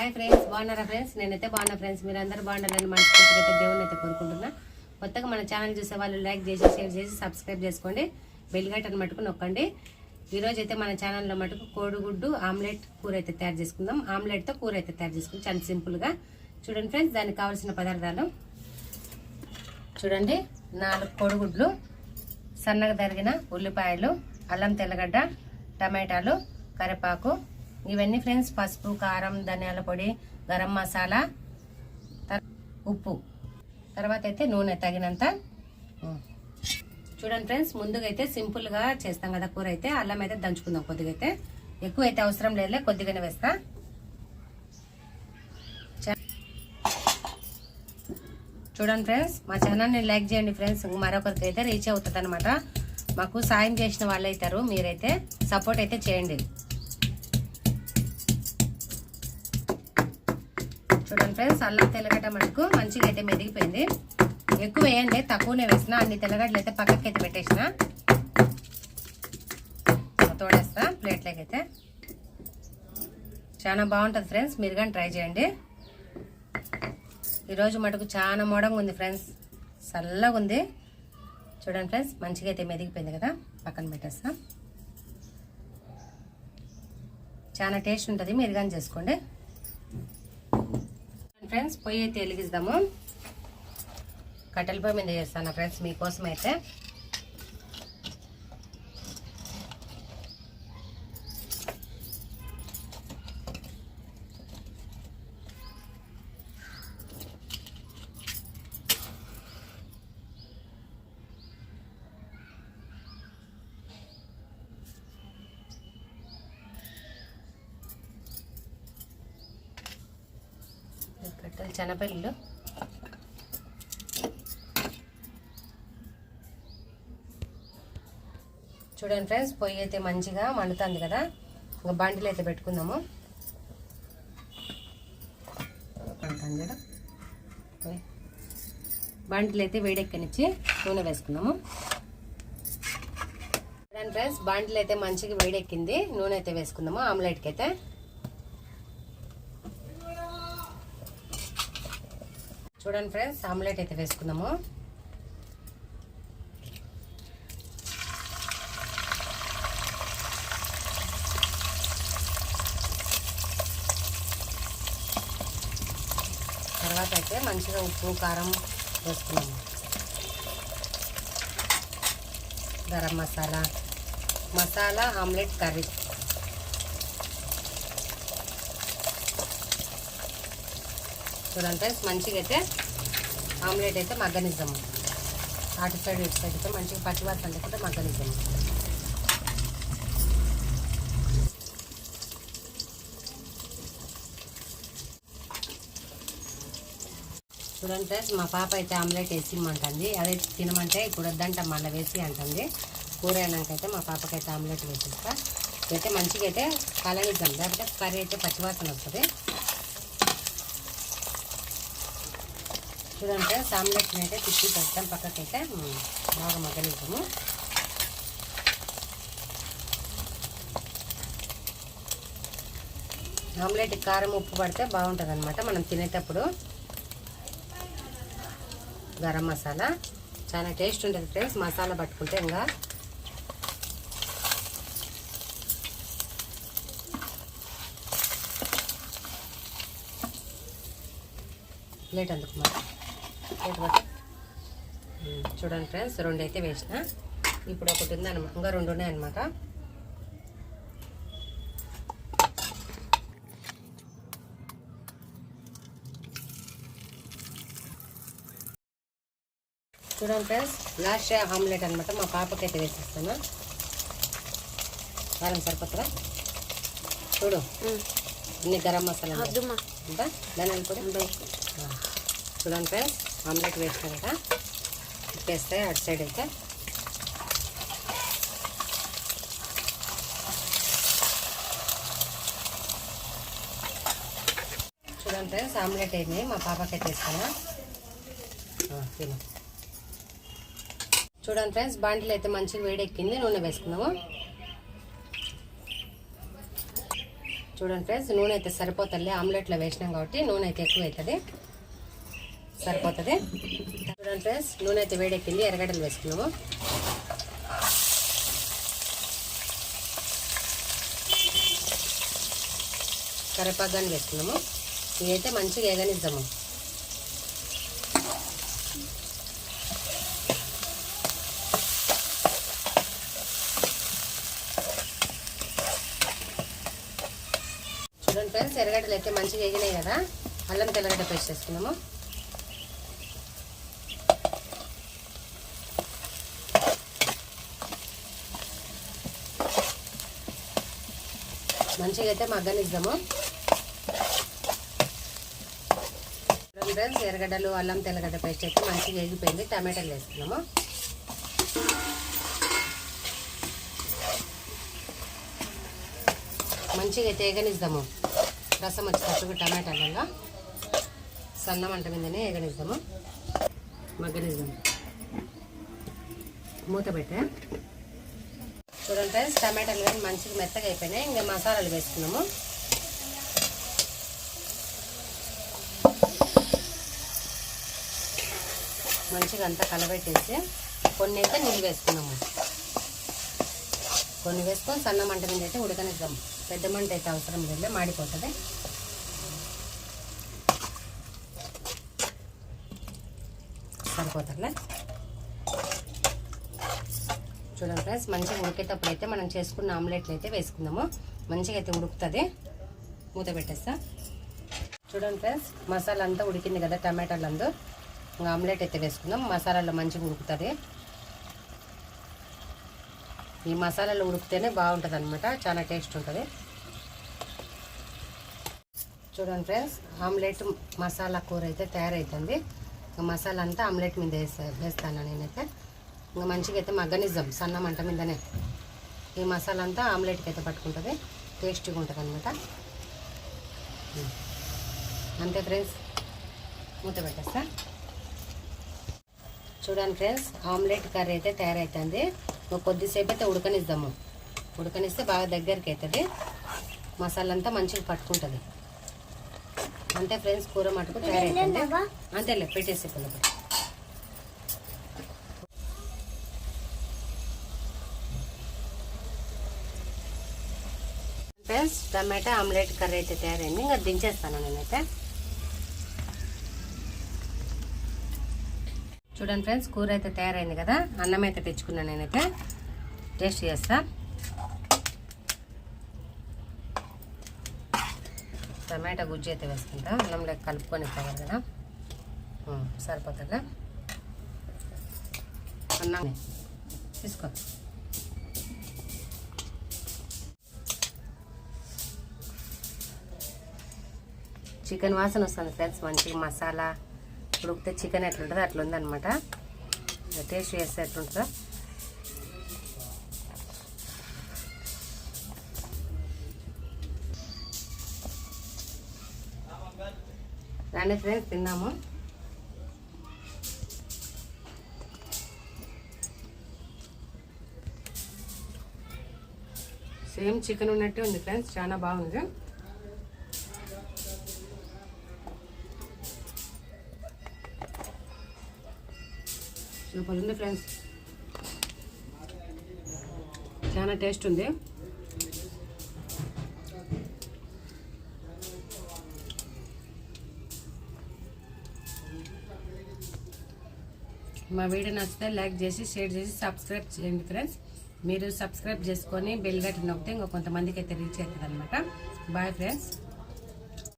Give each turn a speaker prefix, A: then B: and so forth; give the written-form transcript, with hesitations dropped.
A: Hi friends, బాగున్నారా friends? నేనైతే బాగున్నా ఫ్రెండ్స్. మీరు అందరూ బాగుండాలని మనస్ఫూర్తిగా అయితే దేవుని అయితే కోరుకుంటున్నా. కొత్తగా మన ఛానల్ చూసే వాళ్ళు లైక్ చేసి షేర్ చేసి సబ్స్క్రైబ్ చేసుకోండి. బెల్ గంటను మటుకు నొక్కండి. ఈరోజు అయితే మన ఛానల్లో మటుకు కోడిగుడ్డు ఆమ్లెట్ కూర అయితే తయారు చేసుకుందాం. ఆమ్లెట్తో కూర అయితే తయారు చేసుకుందాం చాలా సింపుల్గా. చూడండి ఫ్రెండ్స్, దానికి కావాల్సిన పదార్థాలు చూడండి. 4 కోడిగుడ్లు, సన్నగా తరిగిన ఉల్లిపాయలు, అల్లం తెల్లగడ్డ, టమాటాలు, కరివేపాకు, ఇవన్నీ ఫ్రెండ్స్. పసుపు, కారం, ధనియాల పొడి, గరం మసాలా, ఉప్పు, తర్వాత అయితే నూనె తగినంత. చూడండి ఫ్రెండ్స్, ముందుగా అయితే సింపుల్గా చేస్తాం కదా కూర. అయితే అల్లం అయితే దంచుకుందాం. కొద్దిగా అయితే ఎక్కువ అయితే అవసరం లేదులే, కొద్దిగానే వేస్తా. చూడండి ఫ్రెండ్స్, మా ఛానల్ని లైక్ చేయండి ఫ్రెండ్స్. మరొకరికి అయితే రీచ్ అవుతుంది అనమాట. మాకు సాయం చేసిన వాళ్ళు అవుతారు. మీరైతే సపోర్ట్ అయితే చేయండి. చూడండి ఫ్రెండ్స్, అల్లం తెల్లగడ్డ మనకు మంచిగా అయితే మెదిగిపోయింది. ఎక్కువ వేయండి, తక్కువనే వేసిన. అన్ని తెల్లగడ్డలు అయితే పక్కకి అయితే పెట్టేసిన. తోడేస్తా ప్లేట్లోకి అయితే. చాలా బాగుంటుంది ఫ్రెండ్స్, మీరు కానీ ట్రై చేయండి. ఈరోజు మటుకు చాలా మోడంగా ఉంది ఫ్రెండ్స్, చల్లగా ఉంది. చూడండి ఫ్రెండ్స్, మంచిగా అయితే మెదిగిపోయింది కదా, పక్కన పెట్టేస్తా. చాలా టేస్ట్ ఉంటుంది, మీరు కానీ చేసుకోండి ఫ్రెండ్స్. పొయ్యి అయితే వెలిగిద్దాము. కట్టెల పొయ్యి మీద చేస్తాను ఫ్రెండ్స్ మీకోసం అయితే. కట్టెలు శనగపల్లిలు చూడండి ఫ్రెండ్స్, పొయ్యి అయితే మంచిగా మండుతుంది కదా. ఇంకా బండిలు అయితే పెట్టుకుందాము. బండిలు అయితే వేడెక్కనిచ్చి నూనె వేసుకుందాము. చూడండి ఫ్రెండ్స్, బండిలు అయితే మంచిగా వేడెక్కింది. నూనె అయితే వేసుకుందాము ఆమ్లెట్కి అయితే. చూడండి ఫ్రెండ్స్, ఆమ్లెట్ అయితే వేసుకుందాము. తర్వాత అయితే మంచిగా ఉప్పు కారం వేసుకున్నాము. Garam masala omelette curry. చూడండి ఫ్రెండ్స్, మంచిగా అయితే ఆమ్లెట్ అయితే మగ్గనిద్దాము. అటు సైడ్ ఇటు సైడ్ అయితే మంచిగా పచ్చివాసన లేకుండా మగ్గనిద్దాము. చూడండి ఫ్రెండ్స్, మా పాప అయితే ఆమ్లెట్ వేసి ఇమ్మంటుంది. అదే తినమంటే ఇప్పుడు వద్దంట, మళ్ళీ వేసి అంటుంది. కూర అయినాకైతే మా పాపకైతే ఆమ్లెట్ వేసిస్తా. అయితే మంచిగా అయితే కలనిద్దాం, లేకపోతే కర్రీ అయితే పచ్చివాసన వస్తుంది. చూడండి ఫ్రెండ్స్, ఆమ్లెట్ని అయితే తిప్పి పెడతాం పక్కకైతే బాగా మగ్గనిద్దాము. ఆమ్లెట్ కారం ఉప్పు పడితే బాగుంటుంది అనమాట మనం తినేటప్పుడు. గరం మసాలా చాలా టేస్ట్ ఉంటుంది ఫ్రెండ్స్, మసాలా పట్టుకుంటే. ఇంకా ప్లేట్ అందుకు ప్లేట్ పట్టి. చూడండి ఫ్రెండ్స్, 2 అయితే వేసిన. ఇప్పుడు ఒకటి ఉందన్నమాట, ఇంకా 2 ఉన్నాయన్నమాట. చూడండి ఫ్రెండ్స్, లాస్ట్ ఆమ్లెట్ అనమాట. మా పాపకైతే వేసేస్తాను. కారం సరిపోతుందా చూడు. అన్ని గరం మసాలా ఇంకా ధనియాల పొడి. చూడండి ఫ్రెండ్స్, ఆమ్లెట్ వేసినా కదా తిప్పేస్తాయి అటు సైడ్ అయితే. చూడండి ఫ్రెండ్స్, ఆమ్లెట్ అయింది. మా పాపకైతే వేస్తాను. తిను. చూడండి ఫ్రెండ్స్, బాండిలో అయితే మంచిగా వేడెక్కింది. నూనె వేసుకుందాము. చూడండి ఫ్రెండ్స్, నూనె అయితే సరిపోతుంది. ఆమ్లెట్లో వేసినాం కాబట్టి నూనె అయితే ఎక్కువ అవుతుంది, సరిపోతుంది. చూడండి ఫ్రెండ్స్, నూనె అయితే వేడెక్కింది. ఎర్రగడ్డలు వేసుకున్నాము. కరివేపాకు వేసుకున్నాము. ఇవైతే మంచిగా ఏగనిద్దాము. చూడండి ఫ్రెండ్స్, ఎర్రగడ్డలు అయితే మంచిగా ఎగినాయి కదా. అల్లం తెల్లగడ్డ పేస్ట్ వేసుకున్నాము. మంచిగా అయితే మగ్గనిద్దాము. ఫ్రెండ్స్, ఎర్రగడ్డలు అల్లం తెల్లగడ్డ పేస్ట్ అయితే మంచిగా ఎగిపోయింది. టమాటాలు వేసుకున్నాము. మంచిగా అయితే ఏగనిద్దాము. రసం వచ్చేటట్టుగా టమాటాలలో సన్న మంట మీదనే ఏగనిద్దాము, మగ్గనిద్దాము. మూత పెట్టే. చూడండి ఫ్రెండ్స్, టమాటాలు కానీ మంచిగా మెత్తగా అయిపోయినాయి. ఇంకా మసాలాలు వేసుకున్నాము. మంచిగా అంతా కలబెట్టేసి కొన్ని అయితే నీళ్ళు వేసుకున్నాము. కొన్ని వేసుకొని సన్న మంట మీద అయితే ఉడకనిద్దాము. పెద్ద మంట అయితే అవసరం లేదు, మాడిపోతుంది. సరిపోతుందిలే. చూడండి ఫ్రెండ్స్, మంచిగా ఉడికేటప్పుడు అయితే మనం చేసుకున్న ఆమ్లెట్లు అయితే వేసుకుందాము. మంచిగా అయితే ఉడుకుతుంది. మూత పెట్టేస్తా. చూడండి ఫ్రెండ్స్, మసాలా అంతా ఉడికింది కదా, టమాటాలు అందు ఇంకా ఆమ్లెట్ అయితే వేసుకుందాం. మసాలాలో మంచిగా ఉడుకుతుంది. ఈ మసాలాలో ఉడికితేనే బాగుంటుంది అనమాట, చాలా టేస్ట్ ఉంటుంది. చూడండి ఫ్రెండ్స్, ఆమ్లెట్ మసాలా కూర అయితే తయారవుతుంది. ఇంకా మసాలా అంతా ఆమ్లెట్ మీద వేస్తాను నేనైతే. ఇంకా మంచిగా అయితే మగ్గనిద్దాం సన్న మంట మీదనే. ఈ మసాలా అంతా ఆమ్లెట్కి అయితే పట్టుకుంటుంది, టేస్టీగా ఉంటుంది అనమాట. అంతే ఫ్రెండ్స్, మూత పెట్టేస్తా. చూడండి ఫ్రెండ్స్, ఆమ్లెట్ కర్రీ అయితే తయారవుతుంది. కొద్దిసేపు అయితే ఉడకనిద్దాము. ఉడకనిస్తే బాగా దగ్గరికి అవుతుంది, మసాలా అంతా మంచిగా పట్టుకుంటుంది. అంతే ఫ్రెండ్స్, కూర మటుకు తయారైతుంది. అంతేలే, పెట్టేసి పిల్లలు. ఫ్రెండ్స్, టమాటా ఆమ్లెట్ కర్రీ అయితే తయారైంది. ఇంకా దించేస్తాను నేనైతే. చూడండి ఫ్రెండ్స్, కూర అయితే తయారైంది కదా. అన్నం అయితే తెచ్చుకున్నాను నేనైతే. టేస్ట్ చేస్తా. టమాటా గుజ్జు అయితే వేసుకుంటా. అన్నంలోకి కలుపుకొని ఇస్తాను కదా, సరిపోతుందా. అన్నం తీసుకో. చికెన్ వాసన వస్తుంది ఫ్రెండ్స్. మంచిగా మసాలా ఉడికితే చికెన్ ఎట్లుంటుందో అట్లా ఉందన్నమాట. టేస్ట్ చేస్తే ఎట్లుంటుందో. రండి ఫ్రెండ్స్, తిన్నాము. సేమ్ చికెన్ ఉన్నట్టే ఉంది ఫ్రెండ్స్, చాలా బాగుంది. సూపర్ ఉంది ఫ్రెండ్స్, చాలా టేస్ట్ ఉంది. మా వీడియో నచ్చితే లైక్ చేసి షేర్ చేసి సబ్స్క్రైబ్ చేయండి ఫ్రెండ్స్. మీరు సబ్స్క్రైబ్ చేసుకొని బెల్ గంట నొక్కితే ఇంకా కొంతమందికి అయితే రీచ్ అవుతుంది అనమాట. Boy friends.